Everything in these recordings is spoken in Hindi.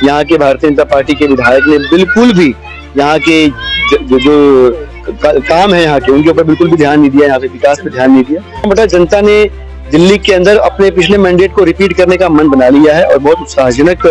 यहाँ के भारतीय जनता पार्टी के विधायक ने बिल्कुल भी यहाँ के जो काम है यहाँ के, उनके ऊपर बिल्कुल भी ध्यान नहीं दिया, यहाँ पे विकास पे ध्यान नहीं दिया। बटा जनता ने दिल्ली के अंदर अपने पिछले मैंडेट को रिपीट करने का मन बना लिया है और बहुत उत्साहजनक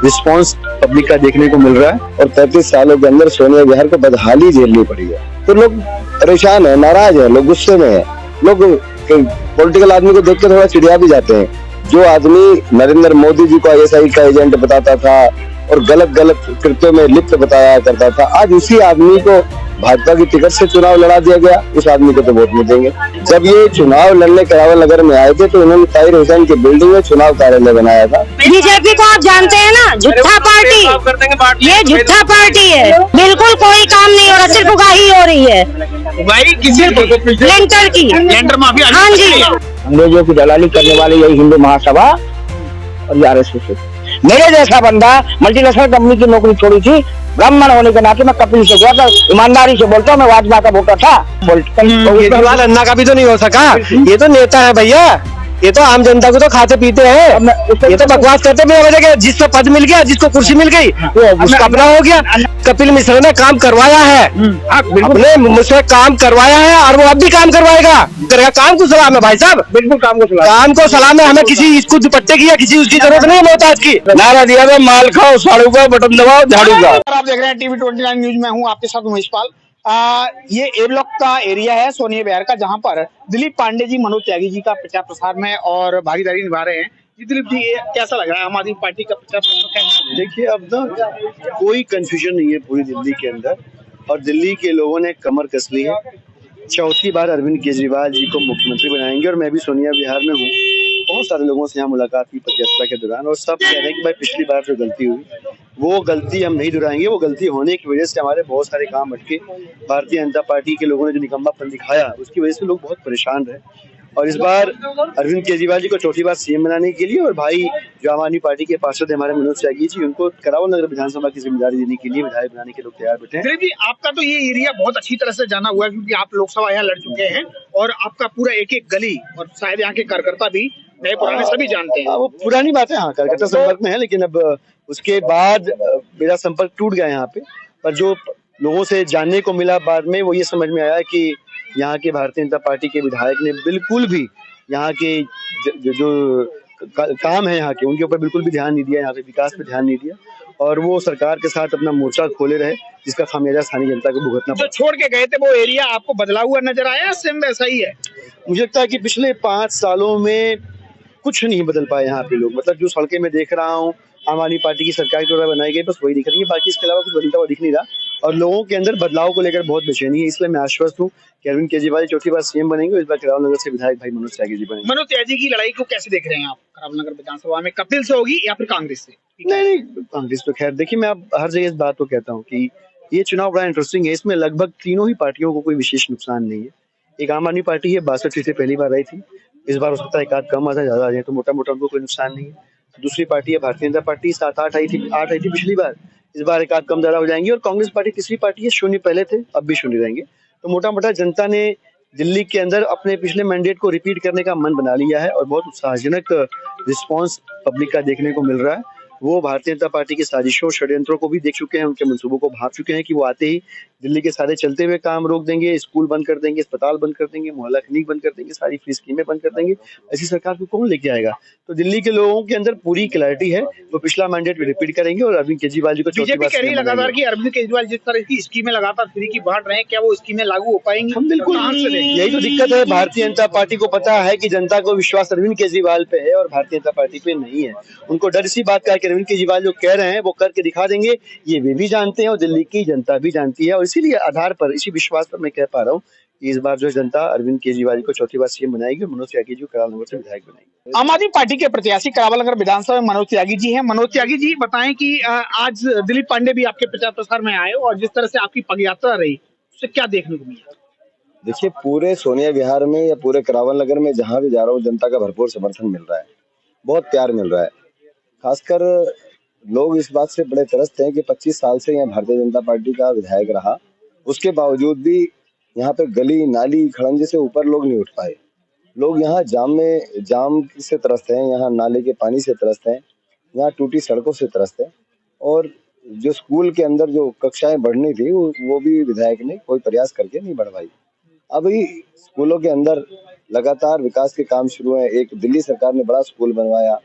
रिस्पांस पब्लिक का देखने को मिल रहा है। और 35 सालों के अंदर सोनिया विहार को बदहाली झेलनी पड़ी है, तो लोग परेशान है, नाराज है, लोग गुस्से में है। लोग पॉलिटिकल आदमी को देख के थोड़ा चिढ़िया भी जाते हैं। जो आदमी नरेंद्र मोदी जी को ISI का एजेंट बताता था और गलत गलत कृत्यों में लिप्त बताया करता था, आज उसी आदमी को भाजपा की टिकट से चुनाव लड़ा दिया गया। उस आदमी को तो वोट नहीं देंगे। जब ये चुनाव लड़ने करावल नगर में आए थे तो उन्होंने ताहिर हुसैन की बिल्डिंग में चुनाव कार्यालय बनाया था। बीजेपी को आप जानते हैं ना, झूठा पार्टी, ये झूठा पार्टी है, बिल्कुल कोई काम नहीं हो रहा, सिर्फ उगाही हो रही है लेंटर की, लेंटर माफिया। हाँ जी, अंग्रेजों की दलाली करने वाले यही हिंदू महासभा और RSS। मेरे जैसा बंदा मल्टीनेशनल कंपनी की नौकरी छोड़ी थी, ब्राह्मण होने के नाते मैं कपिल से गया था, ईमानदारी से बोलता हूँ, मैं वाजपा का वोटर था। केजरीवाल अन्ना का भी तो नहीं हो सका, ये तो नेता है भैया, ये तो आम जनता को तो खाते पीते हैं, ये तो बकवास करते हैं। जिसको पद मिल गया, जिसको कुर्सी मिल गई, वो उसका अपना हो गया। कपिल मिश्रा ने काम करवाया है, अपने मुझसे काम करवाया है और वो अब भी काम करवाएगा। करेगा, काम को सलाम है भाई साहब, बिल्कुल काम को सलाम है। हमें किसी इसको दुपट्टे की या किसी उसकी जरूरत नहीं है, मोहताज की। नारा दिया था, माल खाओ, साड़ू का बटन दबाओ, झाड़ू का। आप देख रहे हैं TV 29 न्यूज में हूँ आपके साथ उमेश पाल। ये A ब्लॉक का एरिया है सोनिया विहार का, जहां पर दिलीप पांडे जी मनोज त्यागी जी का प्रचार प्रसार में और भागीदारी निभा रहे हैं। जी दिलीप जी, कैसा लग रहा है आम आदमी पार्टी का प्रचार प्रसार? देखिए, अब ना कोई कंफ्यूजन नहीं है पूरी दिल्ली के अंदर, और दिल्ली के लोगों ने कमर कस ली है। चौथी बार अरविंद केजरीवाल जी को मुख्यमंत्री बनाएंगे और मैं भी सोनिया विहार में हूँ। बहुत सारे लोगों से यहाँ मुलाकात की पदयात्रा के दौरान, और सब कह रहे हैं कि भाई पिछली बार जो गलती हुई वो गलती हम नहीं दोहराएंगे। वो गलती होने की वजह से हमारे बहुत सारे काम अटके। भारतीय जनता पार्टी के लोगों ने जो निकम्मापन दिखाया, उसकी वजह से लोग बहुत परेशान रहे। और इस बार अरविंद केजरीवाल जी को चौथी बार CM बनाने के लिए, और भाई जो आम आदमी पार्टी के पार्षद हमारे मनोज त्यागी जी, उनको करावल नगर विधानसभा की जिम्मेदारी देने के लिए विधायक बनाने के लोग तैयार बैठे हैं। जी, आपका तो ये एरिया बहुत अच्छी तरह से जाना हुआ है, क्योंकि आप लोकसभा यहाँ लड़ चुके हैं और आपका पूरा एक एक गली, और शायद यहाँ के कार्यकर्ता भी नए पुराने सभी जानते हैं। वो पुरानी बात है, हाँ, कार्यकर्ता संपर्क में है, लेकिन अब उसके बाद मेरा संपर्क टूट गया यहाँ पे। पर जो लोगों से जानने को मिला बाद में, वो ये समझ में आया कि यहाँ के भारतीय जनता पार्टी के विधायक ने बिल्कुल भी यहाँ के जो काम है यहाँ के, उनके ऊपर बिल्कुल भी ध्यान नहीं दिया, यहाँ पे विकास पे ध्यान नहीं दिया, और वो सरकार के साथ अपना मोर्चा खोले रहे, जिसका खामियाजा स्थानीय जनता को भुगतना पड़ा। जो छोड़ के गए थे वो एरिया आपको बदला हुआ नजर आया, सेम वैसा ही है? मुझे लगता है कि पिछले 5 सालों में कुछ नहीं बदल पाए यहाँ पे लोग। मतलब जो सड़कें मैं देख रहा हूँ, आम आदमी पार्टी की सरकार के द्वारा बनाई गई, बस वही दिख रही है, बाकी इसके अलावा कुछ बदलता हुआ दिख नहीं रहा। और लोगों के अंदर बदलाव को लेकर बहुत बेचैनी है, इसलिए मैं आश्वस्त हूँ कि अरविंद केजरीवाल चौथी बार CM बनेंगे। इस बार करावल नगर से विधायक भाई मनोज त्यागी जी बनेंगे। मनोज त्यागी की लड़ाई को कैसे देख रहे हैं आप करावल नगर विधानसभा में? कपिल से होगी या फिर कांग्रेस से? नहीं, कांग्रेस तो खैर, देखिए मैं अब हर जगह इस बात को कहता हूँ कि ये चुनाव बड़ा इंटरेस्टिंग है। इसमें लगभग तीनों ही पार्टियों को कोई विशेष नुकसान नहीं है। एक आम आदमी पार्टी है, 62 सीटें पहली बार आई थी, इस बार हो सकता है एक आध कम आ जाए, ज्यादा आ जाए, तो मोटा मोटा उनको कोई नुकसान नहीं है। दूसरी पार्टी है भारतीय जनता पार्टी, 7-8 आई थी पिछली बार, इस बार एक आध कम ज्यादा हो जाएंगी। और कांग्रेस पार्टी तीसरी पार्टी है, 0 पहले थे, अब भी 0 रहेंगे। तो मोटा मोटा जनता ने दिल्ली के अंदर अपने पिछले मैंडेट को रिपीट करने का मन बना लिया है और बहुत उत्साहजनक रिस्पांस पब्लिक का देखने को मिल रहा है। वो भारतीय जनता पार्टी की साजिशों, षड्यंत्रों को भी देख चुके हैं, उनके मंसूबों को भाप चुके हैं कि वो आते ही दिल्ली के सारे चलते हुए काम रोक देंगे, स्कूल बंद कर देंगे, अस्पताल बंद कर देंगे, मोहल्ला क्लिनिक बंद कर देंगे, सारी फ्री स्कीमें बंद कर देंगे। ऐसी सरकार को कौन लेके आएगा? तो दिल्ली के लोगों के अंदर पूरी क्लैरिटी है, वो पिछला मैंडेट रिपीट करेंगे और अरविंद केजरीवाल जी को चौथी बार बीजेपी लगातार कि अरविंद केजरीवाल जिस तरह की स्कीमें लगातार फ्री की बांट रहे हैं, क्या वो स्कीमें लागू हो पाएंगी? हम बिल्कुल, यही तो दिक्कत है। भारतीय जनता पार्टी को पता है कि जनता को विश्वास अरविंद केजरीवाल पे है और भारतीय जनता पार्टी पे नहीं है। उनको डर इसी बात का है कि अरविंद केजरीवाल जो कह रहे हैं वो करके दिखा देंगे, ये वे भी जानते हैं और दिल्ली की जनता भी जानती है। और इसीलिए आधार पर, इसी विश्वास पर मैं कह पा रहा हूँ कि इस बार जो जनता अरविंद केजरीवाल को चौथी बार CM बनाएगी और मनोज त्यागी जी को करावल नगर से विधायक बनाएंगे। आम आदमी पार्टी के प्रत्याशी करावल नगर विधानसभा में मनोज त्यागी जी हैं। मनोज त्यागी जी, बताएं कि आज दिलीप पांडे भी आपके प्रचार प्रसार में आए और जिस तरह से आपकी पदयात्रा रही, उससे क्या देखने को मिला? देखिए, पूरे सोनिया विहार में या पूरे करावल नगर में जहां भी जा रहा हूँ, जनता का भरपूर समर्थन मिल रहा है, बहुत प्यार मिल रहा है। खासकर लोग इस बात से बड़े त्रस्त हैं कि 25 साल से यहाँ भारतीय जनता पार्टी का विधायक रहा, उसके बावजूद भी यहाँ पे गली नाली खड़ंजे से ऊपर लोग नहीं उठ पाए। लोग यहाँ जाम से त्रस्त हैं, यहाँ नाले के पानी से त्रस्त हैं, यहाँ टूटी सड़कों से त्रस्त हैं। और जो स्कूल के अंदर जो कक्षाएं बढ़नी थी वो भी विधायक ने कोई प्रयास करके नहीं बढ़वाई। अभी स्कूलों के अंदर लगातार विकास के काम शुरू हैं। एक दिल्ली सरकार ने बड़ा स्कूल बनवाया,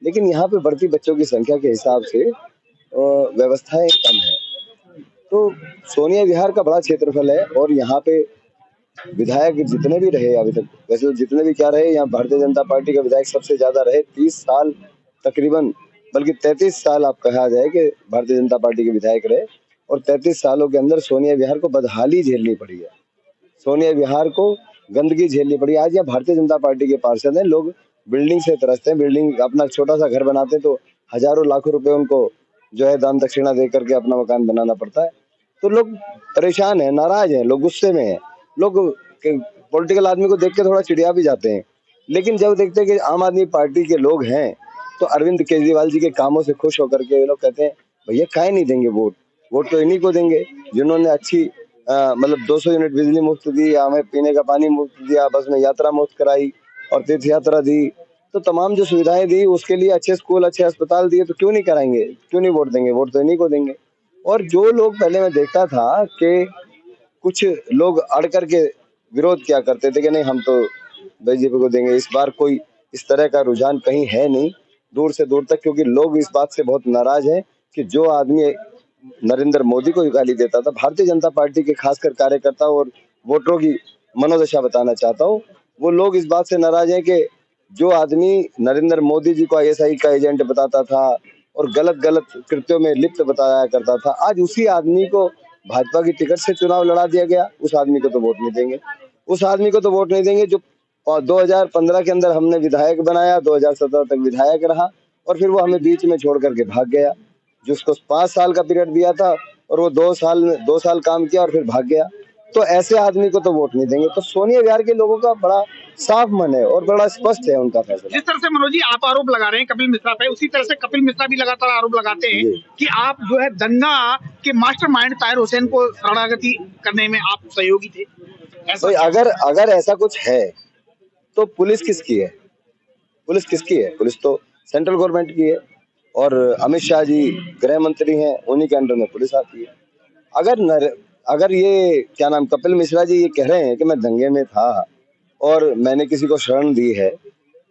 लेकिन यहाँ पे बढ़ती बच्चों की संख्या के हिसाब से व्यवस्थाएं कम है। तो सोनिया विहार का बड़ा क्षेत्रफल है और यहाँ पे विधायक जितने भी रहे अभी तक, वैसे जितने भी क्या रहे, यहाँ भारतीय जनता पार्टी का विधायक सबसे ज्यादा रहे, 30 साल तकरीबन, बल्कि 33 साल आप कहा जाए कि भारतीय जनता पार्टी के विधायक रहे। और 33 सालों के अंदर सोनिया विहार को बदहाली झेलनी पड़ी है, सोनिया विहार को गंदगी झेलनी पड़ी। आज यहाँ भारतीय जनता पार्टी के पार्षद हैं, लोग बिल्डिंग से तरसते हैं, बिल्डिंग अपना छोटा सा घर बनाते तो हजारों लाखों रुपए उनको जो है दान दक्षिणा दे करके अपना मकान बनाना पड़ता है। तो लोग परेशान हैं, नाराज हैं, लोग गुस्से में हैं। लोग पॉलिटिकल आदमी को देख के थोड़ा चिढ़िया भी जाते हैं, लेकिन जब देखते हैं कि आम आदमी पार्टी के लोग हैं तो अरविंद केजरीवाल जी के कामों से खुश होकर के ये लोग कहते हैं भैया काहे नहीं देंगे वोट, वोट तो इन्हीं को देंगे जिन्होंने अच्छी मतलब 200 यूनिट बिजली मुफ्त दी, हमें पीने का पानी मुफ्त दिया, बस में यात्रा मुफ्त कराई और तीर्थ यात्रा दी। तो तमाम जो सुविधाएं दी उसके लिए अच्छे स्कूल अच्छे अस्पताल दिए, तो क्यों नहीं कराएंगे, क्यों नहीं वोट देंगे, वोट तो इन्हीं को देंगे। और जो लोग पहले मैं देखता था कि कुछ लोग अड़ करके विरोध क्या करते थे कि नहीं हम तो बीजेपी को देंगे, इस बार कोई इस तरह का रुझान कहीं है नहीं दूर से दूर तक, क्योंकि लोग इस बात से बहुत नाराज हैं कि जो आदमी नरेंद्र मोदी को गाली देता था, भारतीय जनता पार्टी के खासकर कार्यकर्ता और वोटरों की मनोदशा बताना चाहता हूँ, वो लोग इस बात से नाराज हैं कि जो आदमी नरेंद्र मोदी जी को आईएसआई का एजेंट बताता था और गलत गलत कृत्यों में लिप्त बताया करता था, आज उसी आदमी को भाजपा की टिकट से चुनाव लड़ा दिया गया। उस आदमी को तो वोट नहीं देंगे, उस आदमी को तो वोट नहीं देंगे जो 2015 के अंदर हमने विधायक बनाया, 2017 तक विधायक रहा और फिर वो हमें बीच में छोड़ करके भाग गया। जिसको 5 साल का पीरियड दिया था और वो 2 साल काम किया और फिर भाग गया, तो ऐसे आदमी को तो वोट नहीं देंगे। तो सोनिया विहार के लोगों का बड़ा साफ मन है और बड़ा स्पष्ट है उनका फैसला। जिस तरह से मनोज जी आप आरोप लगा रहे हैं कपिल मिश्रा पे, उसी तरह से कपिल मिश्रा भी लगातार आरोप लगाते हैं कि आप जो है दंगा के मास्टरमाइंड ताहिर हुसैन को शरणागति करने में आप सहयोगी थे। तो अगर ऐसा कुछ है तो पुलिस किसकी है, पुलिस किसकी है? पुलिस तो सेंट्रल गवर्नमेंट की है और अमित शाह जी गृह मंत्री हैं, उन्हीं के अंडर में पुलिस आती है। अगर ये क्या नाम कपिल मिश्रा जी ये कह रहे हैं कि मैं दंगे में था और मैंने किसी को शरण दी है,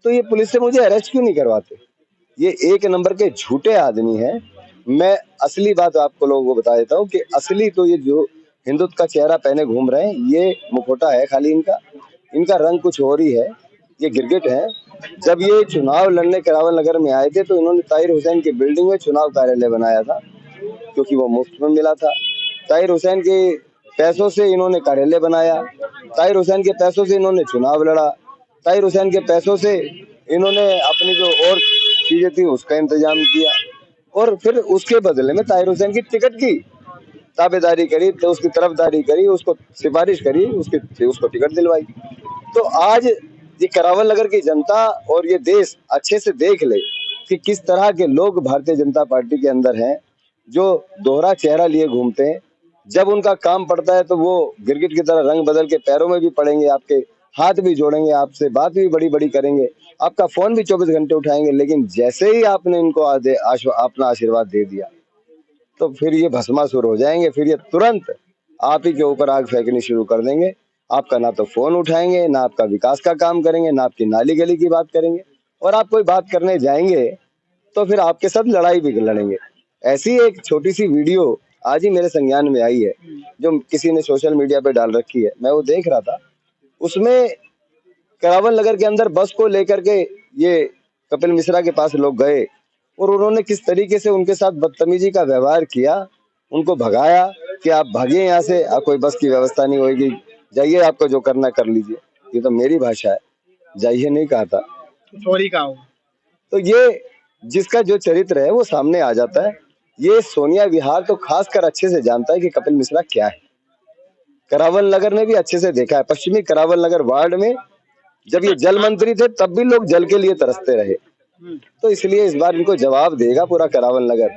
तो ये पुलिस से मुझे अरेस्ट क्यों नहीं करवाते? ये एक नंबर के झूठे आदमी हैं। मैं असली बात आपको लोगों को बता देता हूँ कि असली तो ये जो हिंदुत्व का चेहरा पहने घूम रहे हैं ये मुखौटा है खाली, इनका रंग कुछ और ही है, ये गिरगिट है। जब ये चुनाव लड़ने करावल नगर में आए थे तो इन्होंने ताहिर हुसैन की बिल्डिंग में चुनाव कार्यालय बनाया था क्योंकि वो मुफ्त में मिला था। ताहिर हुसैन के पैसों से इन्होंने कार्यालय बनाया, ताहिर हुसैन के पैसों से इन्होंने चुनाव लड़ा, ताहिर हुसैन के पैसों से इन्होंने अपनी जो और चीजें थी उसका इंतजाम किया और फिर उसके बदले में ताहिर हुसैन की टिकट की ताबेदारी करी, तो उसकी तरफदारी करी, उसको सिफारिश करी, उसको टिकट दिलवाई। तो आज ये करावल नगर की जनता और ये देश अच्छे से देख ले कि किस तरह के लोग भारतीय जनता पार्टी के अंदर हैं जो दोहरा चेहरा लिए घूमते हैं। जब उनका काम पड़ता है तो वो गिरगिट की तरह रंग बदल के पैरों में भी पड़ेंगे, आपके हाथ भी जोड़ेंगे, आपसे बात भी बड़ी बड़ी करेंगे, आपका फोन भी 24 घंटे उठाएंगे, लेकिन जैसे ही आपने इनको अपना आशीर्वाद दे दिया तो फिर ये भस्मासुर हो जाएंगे। फिर ये तुरंत आप ही के ऊपर आग फेंकनी शुरू कर देंगे। आपका ना तो फोन उठाएंगे, ना आपका विकास का काम करेंगे, ना आपकी नाली गली की बात करेंगे, और आप कोई बात करने जाएंगे तो फिर आपके साथ लड़ाई भी लड़ेंगे। ऐसी एक छोटी सी वीडियो आज ही मेरे संज्ञान में आई है जो किसी ने सोशल मीडिया पे डाल रखी है, मैं वो देख रहा था। उसमें करावल नगर के अंदर बस को लेकर के ये कपिल मिश्रा के पास लोग गए और उन्होंने किस तरीके से उनके साथ बदतमीजी का व्यवहार किया, उनको भगाया कि आप भागिए यहाँ से, कोई बस की व्यवस्था नहीं होगी, जाइए, आपको जो करना कर लीजिए। ये तो मेरी भाषा है, जाइए नहीं कहा था, सॉरी कहा हो। तो ये जिसका जो चरित्र है वो सामने आ जाता है। ये सोनिया विहार तो खासकर अच्छे से जानता है कि कपिल मिश्रा क्या है। करावल नगर में भी अच्छे से देखा है, पश्चिमी करावल नगर वार्ड में जब ये जल मंत्री थे तब भी लोग जल के लिए तरसते रहे, तो इसलिए इस बार इनको जवाब देगा पूरा करावल नगर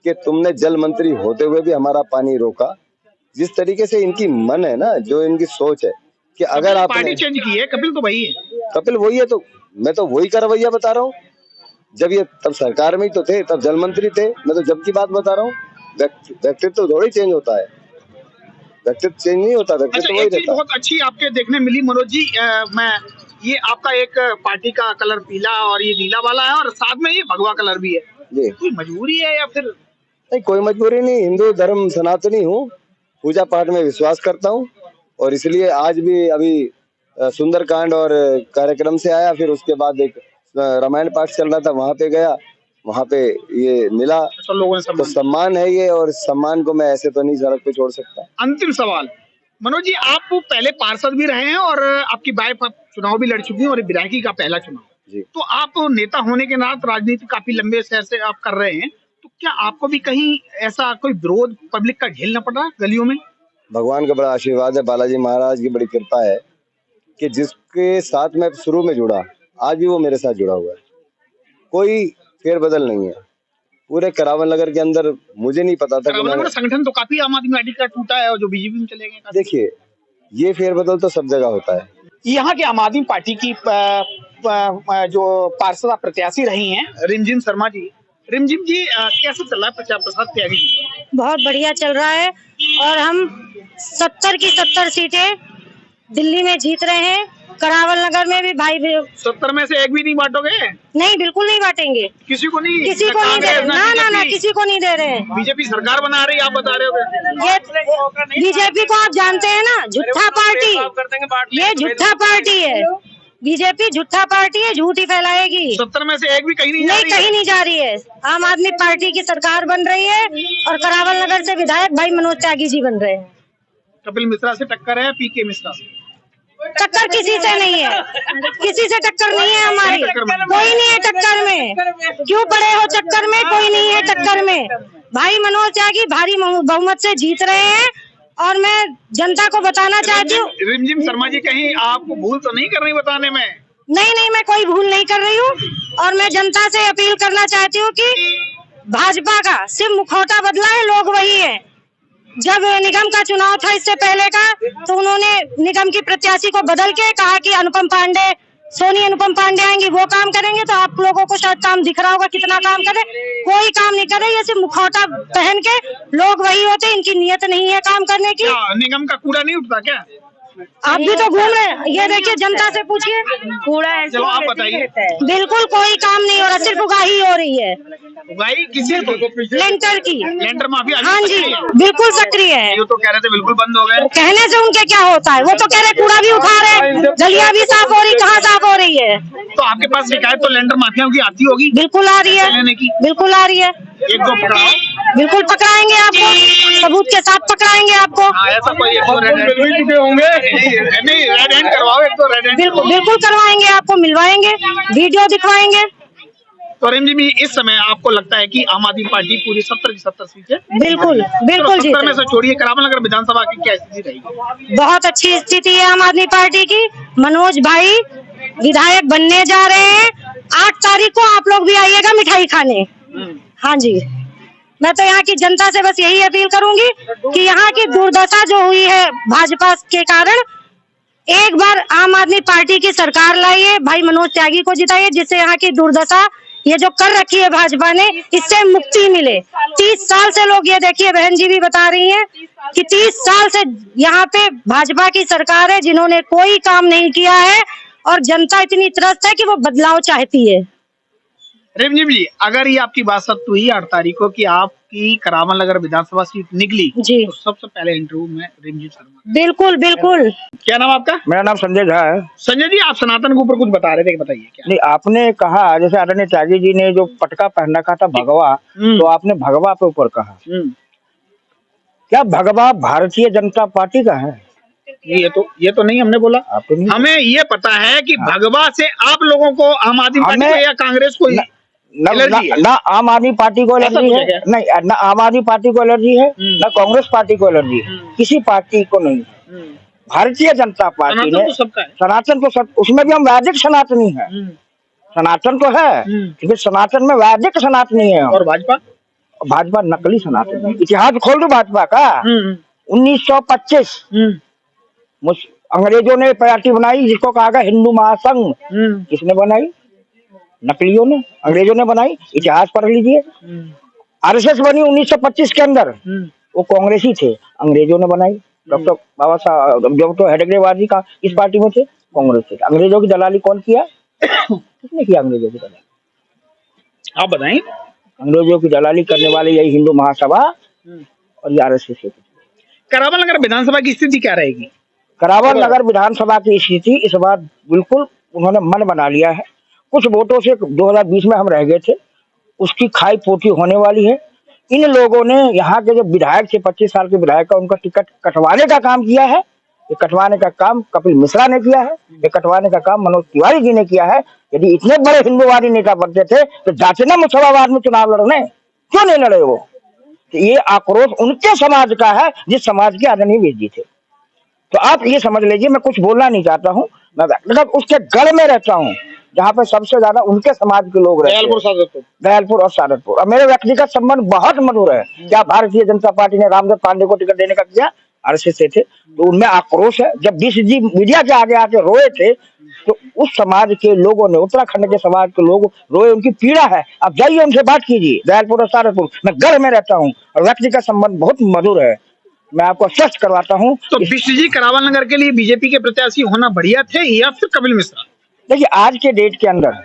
कि तुमने जल मंत्री होते हुए भी हमारा पानी रोका। जिस तरीके से इनकी मन है ना, जो इनकी सोच है कि अगर आपने पार्टी चेंज की है, कपिल तो वही है, कपिल वही है, तो मैं तो वही का रवैया बता रहा हूँ। जब ये तब सरकार में ही तो थे, तब जल मंत्री थे। मैं तो जब की बात बता रहा हूँ। व्यक्तित्व थोड़ी चेंज होता है, व्यक्तित्व चेंज नहीं होता, व्यक्तित्व अच्छा, वही एक चीज रहता है। बहुत अच्छी आपके देखने मिली मनोज जी, मैं ये आपका एक पार्टी का कलर पीला और ये नीला वाला है और साथ में ये भगवा कलर भी है, जी कोई मजबूरी है या फिर? नहीं, कोई मजबूरी नहीं। हिंदू धर्म सनातनी हूँ, पूजा पाठ में विश्वास करता हूँ और इसलिए आज भी अभी सुंदरकांड और कार्यक्रम से आया, फिर उसके बाद एक रामायण पाठ चल रहा था, वहां पे गया, वहां पे ये मिला सब लोगों ने तो सम्मान है ये, और सम्मान को मैं ऐसे तो नहीं सड़क पे छोड़ सकता। अंतिम सवाल मनोज जी, आप पहले पार्षद भी रहे हैं और आपकी वाइफ चुनाव भी लड़ चुकी है और विधायकी का पहला चुनाव जी। तो आप नेता होने के नाते राजनीति काफी लंबे समय से आप कर रहे हैं, तो क्या आपको भी कहीं ऐसा कोई विरोध पब्लिक का झेलना पड़ा गलियों में? भगवान का बड़ा आशीर्वाद है, बालाजी महाराज की बड़ी कृपा है कि जिसके साथ मैं शुरू में जुड़ा, आज भी वो मेरे साथ जुड़ा हुआ है, कोई फेरबदल नहीं है। पूरे करावल नगर के अंदर मुझे नहीं पता था कि संगठन तो काफी आम आदमी पार्टी का टूटा है और जो बीजेपी में चले गए। देखिए, ये फेरबदल तो सब जगह होता है। यहाँ के आम आदमी पार्टी की जो पार्षद प्रत्याशी रही हैं रिमझिम शर्मा जी, रिमझिम जी कैसे चल रहा है प्रचार प्रसार त्यागी जी? बहुत बढ़िया चल रहा है और हम 70 की 70 सीटें दिल्ली में जीत रहे हैं। करावल नगर में भी भाई 70 में से एक भी नहीं बांटोगे? नहीं, बिल्कुल नहीं बांटेंगे, किसी को नहीं, किसी को नहीं दे रहे, ना किसी को नहीं दे रहे। बीजेपी सरकार बना रही है, आप बता रहे हो। ये बीजेपी को आप जानते हैं ना, झूठा पार्टी, ये झूठा पार्टी है। बीजेपी झूठा पार्टी है, झूठ ही फैलाएगी। 70 में से एक भी कहीं नहीं जा रही कहीं नहीं जा रही है। आम आदमी पार्टी की सरकार बन रही है और करावल नगर से विधायक भाई मनोज त्यागी जी बन रहे हैं। कपिल मिश्रा से टक्कर है, पीके मिश्रा से टक्कर किसी से नहीं है, किसी से टक्कर नहीं है हमारी, कोई नहीं है टक्कर में। क्यों पड़े हो चक्कर में? कोई नहीं है टक्कर में। भाई मनोज त्यागी भारी बहुमत से जीत रहे हैं और मैं जनता को बताना चाहती हूँ। रिमझिम शर्मा जी, कहीं आपको भूल तो नहीं कर रही बताने में? नहीं, मैं कोई भूल नहीं कर रही हूँ और मैं जनता से अपील करना चाहती हूँ कि भाजपा का सिर्फ मुखौटा बदला है, लोग वही है। जब निगम का चुनाव था इससे पहले का, तो उन्होंने निगम की प्रत्याशी को बदल के कहा कि अनुपम पांडे, सोनी अनुपम पांडे आएंगी, वो काम करेंगे। तो आप लोगों को शायद काम दिख रहा होगा कितना काम करे, कोई काम नहीं करे। ये सिर्फ मुखौटा पहन के लोग वही होते, इनकी नियत नहीं है काम करने की। निगम का कूड़ा नहीं उठता क्या? आप भी तो घूम रहे हैं, ये देखिए, जनता से पूछिए, कूड़ा है। चलो आप बताइए। बिल्कुल कोई काम नहीं हो रहा, सिर्फ उगाही हो रही है। उगाही किसी लेंटर की, लेंटर माफिया? हाँ जी, बिल्कुल सक्रिय है। ये तो कह रहे थे बिल्कुल बंद हो गए। कहने से उनके क्या होता है, वो तो कह रहे कूड़ा भी उठा रहे, गलियां भी साफ हो रही, कहाँ साफ हो रही है? तो आपके पास शिकायत तो लेंटर माफियाओं की आती होगी? बिल्कुल आ रही है, बिल्कुल आ रही है। एक दो पकड़ाओ, बिल्कुल पकड़ाएंगे आपको, सबूत के साथ पकड़ाएंगे आपको। ऐसा कोई चुके होंगे? नहीं, रेड हैंड करवाओ, एक तो रेड हैंड बिल्कुल करवाएंगे, आपको मिलवाएंगे, वीडियो दिखवाएंगे। तो रिमझिम जी, इस समय आपको लगता है कि आम आदमी पार्टी पूरी 70 की 70 सीटें बिल्कुल 70 में से छोड़िए, करावल नगर विधानसभा की क्या स्थिति रहेगी? बहुत अच्छी स्थिति है आम आदमी पार्टी की। मनोज भाई विधायक बनने जा रहे हैं। 8 तारीख को आप लोग भी आइएगा मिठाई खाने। हाँ जी, मैं तो यहाँ की जनता से बस यही अपील करूंगी कि यहाँ की दुर्दशा जो हुई है भाजपा के कारण, एक बार आम आदमी पार्टी की सरकार लाइए, भाई मनोज त्यागी को जिताइए, जिससे यहाँ की दुर्दशा ये जो कर रखी है भाजपा ने, इससे मुक्ति मिले। 30 साल से लोग, ये देखिए बहन जी भी बता रही हैं कि 30 साल से यहाँ पे भाजपा की सरकार है, जिन्होंने कोई काम नहीं किया है और जनता इतनी त्रस्त है कि वो बदलाव चाहती है। रिमझिम जी, अगर ये आपकी बात सत्य हुई 8 तारीख को कि आपकी करावल नगर विधानसभा सीट निकली जी, तो सबसे पहले इंटरव्यू में रिमझिम शर्मा। बिल्कुल बिल्कुल। क्या नाम आपका? मेरा नाम संजय झा है। संजय जी, आप सनातन के ऊपर कुछ बता रहे थे, बताइए क्या? नहीं, आपने कहा जैसे आदरणीय त्यागी जी ने जो पटका पहन रखा था भगवा, तो आपने भगवा पे ऊपर कहा। क्या भगवा भारतीय जनता पार्टी का है? ये तो नहीं हमने बोला। हमें ये पता है कि भगवा से आप लोगों को, आम आदमी पार्टी को या कांग्रेस को ना आम आदमी पार्टी को एलर्जी है, नहीं ना आम आदमी पार्टी को एलर्जी है, ना कांग्रेस पार्टी को एलर्जी है, किसी पार्टी को नहीं। भारतीय जनता पार्टी ने सनातन तो सब, उसमें भी हम वैदिक सनातनी है। सनातन तो है, लेकिन सनातन में वैदिक सनातनी है। और भाजपा नकली सनातन। इतिहास खोल दो भाजपा का। 1925 अंग्रेजों ने पार्टी बनाई जिसको कहा गया हिंदू महासंघ। किसने बनाई? नकलियों ने, अंग्रेजों ने बनाई, इतिहास पढ़ लीजिए। आरएसएस बनी 1925 के अंदर, वो कांग्रेसी थे, अंग्रेजों ने बनाई। डॉक्टर बाबा साहब डॉक्टर हेडगेवार का इस पार्टी में थे, कांग्रेस थे। अंग्रेजों की दलाली कौन किया? किसने किया अंग्रेजों की दलाली? आप बताएं। अंग्रेजों की दलाली करने वाले यही हिंदू महासभा और ये आरएसएस। करावल नगर विधानसभा की स्थिति क्या रहेगी? करावल नगर विधानसभा की स्थिति इस बार बिल्कुल उन्होंने मन बना लिया है। कुछ वोटों से 2020 में हम रह गए थे, उसकी खाई पोती होने वाली है। इन लोगों ने यहाँ के जो विधायक थे, 25 साल के विधायक का, उनका टिकट कटवाने का काम किया है। ये कटवाने का काम कपिल मिश्रा ने किया है, ये कटवाने का काम मनोज तिवारी जी ने किया है। यदि इतने बड़े हिंदूवादी नेता बनते थे तो जाते ना मुसलमाबाद में चुनाव लड़ने, क्यों नहीं लड़े वो? तो ये आक्रोश उनके समाज का है जिस समाज के आदरणीय वीर जी थे। तो आप ये समझ लीजिए, मैं कुछ बोलना नहीं चाहता हूँ, मैं मतलब उसके गढ़ में रहता हूँ जहाँ पे सबसे ज्यादा उनके समाज के लोग रहते हैं, दयालपुर और सारदपुर। और मेरे व्यक्तिगत संबंध बहुत मधुर है। क्या भारतीय जनता पार्टी ने रामदेव पांडे को टिकट देने का किया? आरएसएस से थे, तो उनमें आक्रोश है। जब बीसीजी मीडिया के आगे आके रोए थे तो उस समाज के लोगों ने, उत्तराखंड के समाज के लोग रोए, उनकी पीड़ा है। आप जाइए उनसे बात कीजिए, दयालपुर और सारदपुर। मैं गढ़ में रहता हूँ और व्यक्तिगत संबंध बहुत मधुर है, मैं आपको स्पष्ट करवाता हूँ। तो बीसीजी करावल नगर के लिए बीजेपी के प्रत्याशी होना बढ़िया थे या फिर कपिल मिश्रा? देखिए, आज के डेट के अंदर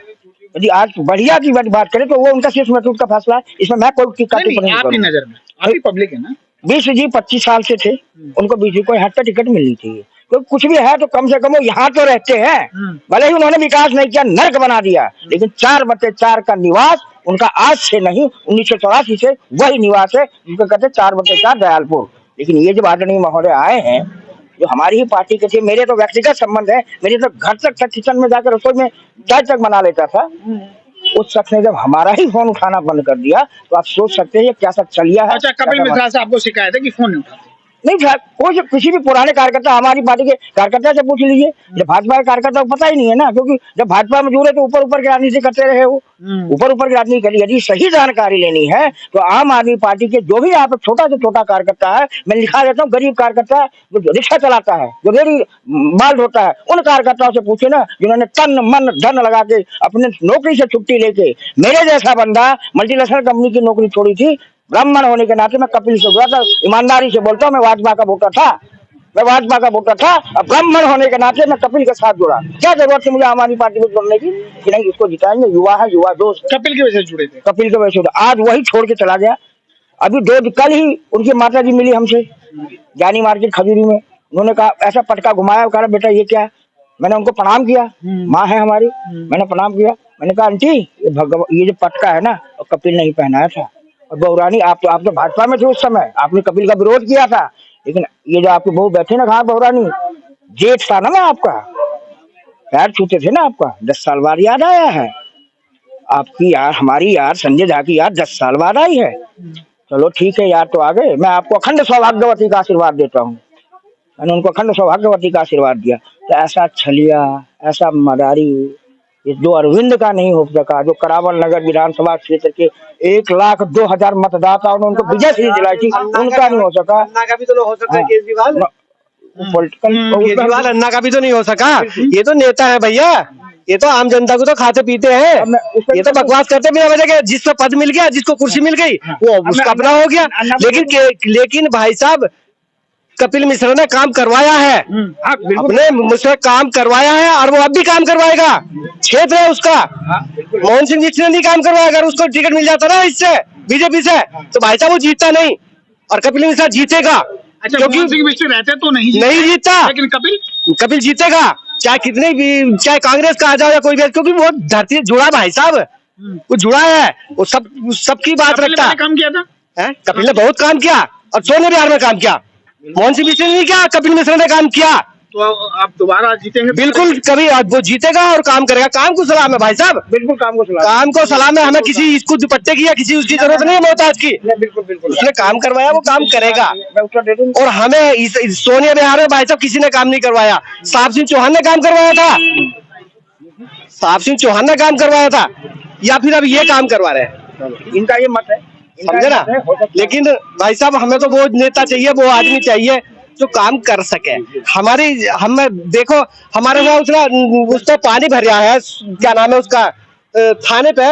यदि आज बढ़िया की बात करें तो वो उनका शीर्ष नेतृत्व का फैसला है, इसमें मैं कोई टीका टिप्पणी नहीं आपकी नजर में, आपकी पब्लिक है ना। बीसीजी 25 साल से थे, उनको बीसीजी को यहाँ का टिकट मिलनी चाहिए। तो कुछ भी है तो कम से कम वो यहाँ तो रहते हैं। भले ही उन्होंने विकास नहीं किया, नर्क बना दिया, लेकिन 4/4 का निवास उनका आज से नहीं, 1984 से वही निवास है जिसको कहते हैं 4/4 दयालपुर। लेकिन ये जब आदरणीय महोदय आए हैं जो हमारी ही पार्टी के थे, मेरे तो व्यक्तिगत संबंध है, मेरे तो घर तक किचन में जाकर रसोई में चाय तक बना लेता था। उस शख्स ने जब हमारा ही फोन उठाना बंद कर दिया तो आप सोच सकते हैं क्या सब चलिया है। अच्छा, कपिल मिश्रा से आपको शिकायत है कि फोन नहीं उठाते? नहीं, कोई किसी भी पुराने कार्यकर्ता, हमारी पार्टी के कार्यकर्ता से पूछ लीजिए। जब भाजपा के कार्यकर्ता को पता ही नहीं है ना, क्योंकि जब भाजपा में जुड़े तो ऊपर ऊपर की राजनीति करते रहे, वो ऊपर की राजनीति करी। यदि सही जानकारी लेनी है तो आम आदमी पार्टी के जो भी यहाँ पे छोटा से छोटा कार्यकर्ता है, मैं लिखा देता हूँ, गरीब कार्यकर्ता जो रिक्शा चलाता है, जो रेडी माल ढोता है, उन कार्यकर्ताओं से पूछे ना जिन्होंने तन मन धन लगा के अपने नौकरी से छुट्टी लेके, मेरे जैसा बंदा मल्टीनेशनल कंपनी की नौकरी छोड़ी थी। ब्राह्मण होने के नाते मैं कपिल से गया था, ईमानदारी से बोलता हूँ, मैं भाजपा का वोटर था, और ब्राह्मण होने के नाते मैं कपिल के साथ जुड़ा। क्या जरूरत थी मुझे आम आदमी पार्टी में जुड़ने की कि नहीं इसको जिताएंगे, युवा है, युवा दोस्त। कपिल की वजह से जुड़े थे? कपिल की वजह से आज वही छोड़ के चला गया। अभी कल ही उनकी माता जी मिली हमसे जानी मार्केट खजूरी में। उन्होंने कहा, ऐसा पटका घुमाया, कहा बेटा ये क्या है? मैंने उनको प्रणाम किया, माँ है हमारी, मैंने प्रणाम किया। मैंने कहा आंटी ये जो पटका है ना कपिल ने ही पहनाया था। और बहुरानी आप तो भाजपा में थे उस समय, आपने कपिल का विरोध किया था, लेकिन ये जो आपके बहू बैठे ना, कहा बहुरानी, जेठ था ना मैं आपका, पैर छूते थे ना आपका, 10 साल बाद याद आया है आपकी यार, हमारी यार, संजय झा की यार 10 साल बाद आई है। चलो ठीक है यार, तो आ गए। मैं आपको अखंड सौभाग्यवती का आशीर्वाद देता हूँ। मैंने उनको अखंड सौभाग्यवती का आशीर्वाद दिया। तो ऐसा छलिया, ऐसा मदारी इस जो अरविंद का नहीं हो सका, जो करावल नगर विधानसभा क्षेत्र के 1,02,000 मतदाताओं ने उनको विजय श्री दिलाई थी, उनका नहीं हो सका। अन्ना का भी तो हो सकता है, केजरीवाल पॉलिटिकल अन्ना का भी तो नहीं हो सका। ये तो नेता है भैया, ये तो आम जनता को तो खाते पीते हैं, ये तो बकवास करते बिना वजह के। जिसको पद मिल गया, जिसको कुर्सी मिल गई, वो उसका अपना हो गया। लेकिन भाई साहब, कपिल मिश्रा ने काम करवाया है, अपने मुझसे काम करवाया है, और वो अब भी काम करवाएगा। क्षेत्र है उसका। मोहन सिंह जी ने नहीं काम करवाया। अगर उसको टिकट मिल जाता ना इससे, बीजेपी से, तो भाई साहब वो जीतता नहीं, और कपिल मिश्रा जीतेगा। अच्छा, क्योंकि रहते तो नहीं जीतता, लेकिन कपिल जीतेगा, चाहे कितने भी, चाहे कांग्रेस का आ जाओ या कोई भी, क्योंकि वो धरती जुड़ा भाई साहब, वो जुड़ा है, वो सबकी बात रखता है। काम किया था कपिल ने बहुत काम किया, और सोने बिहार में काम किया। मोहन सिंह मिश्रा ने नहीं किया, कपिल मिश्रा ने काम किया। तो आप दोबारा जीतेंगे? बिल्कुल, कभी वो जीतेगा और काम करेगा। काम को सलाम है भाई साहब, बिल्कुल काम को सलाम है। हमें किसी इसको दुपट्टे की या किसी उसकी जरूरत नहीं है मोहताज की। बिल्कुल उसने काम करवाया, वो काम करेगा। और हमें सोनिया बिहार में भाई साहब किसी ने काम नहीं करवाया। साहब सिंह चौहान ने काम करवाया था, या फिर अब ये काम करवा रहे हैं। इनका ये मत है, समझे ना। लेकिन भाई साहब, हमें तो वो नेता चाहिए, वो आदमी चाहिए जो काम कर सके। हमें देखो, हमारे वहाँ उतना उस पर पानी भर रहा है, क्या नाम है उसका, थाने पे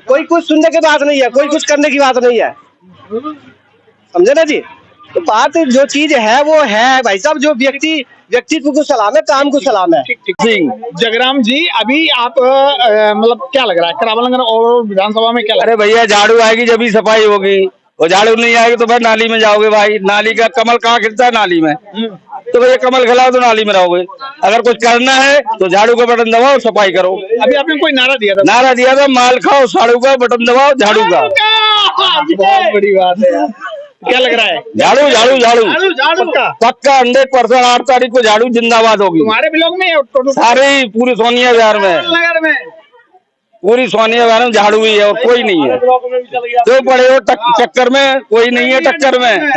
कोई कुछ सुनने की बात नहीं है, कोई कुछ करने की बात नहीं है, समझे ना जी। तो बात जो चीज है वो है भाई साहब, जो व्यक्तित्व को सलाम है, काम को सलाम है। सिंह जगराम जी, अभी आप मतलब क्या लग रहा है करावलनगर और विधानसभा में क्या लग रहा अरे भैया झाड़ू आएगी जब ही सफाई होगी, और झाड़ू नहीं आएगी तो भाई नाली में जाओगे भाई। नाली का कमल कहाँ खिलता है? नाली में। तो भैया कमल खिलाओ तो नाली में रहोगे। अगर कुछ करना है तो झाड़ू का बटन दबाओ और सफाई करो। अभी आपने कोई नारा दिया था? नारा दिया था, माल खाओ झाड़ू का बटन दबाओ झाड़ू का। बहुत बड़ी बात है यार। क्या लग रहा है? झाड़ू झाड़ू झाड़ू झाड़ू का पक्का 100%। 8 तारीख को झाड़ू जिंदाबाद होगी। तुम्हारे ब्लॉक में टोटल सारे पूरी सोनिया विहार में, नगर में पूरी सोनिया विहार में झाड़ू ही है और कोई नहीं है। जो पड़े हो चक्कर में, कोई नहीं है टक्कर में।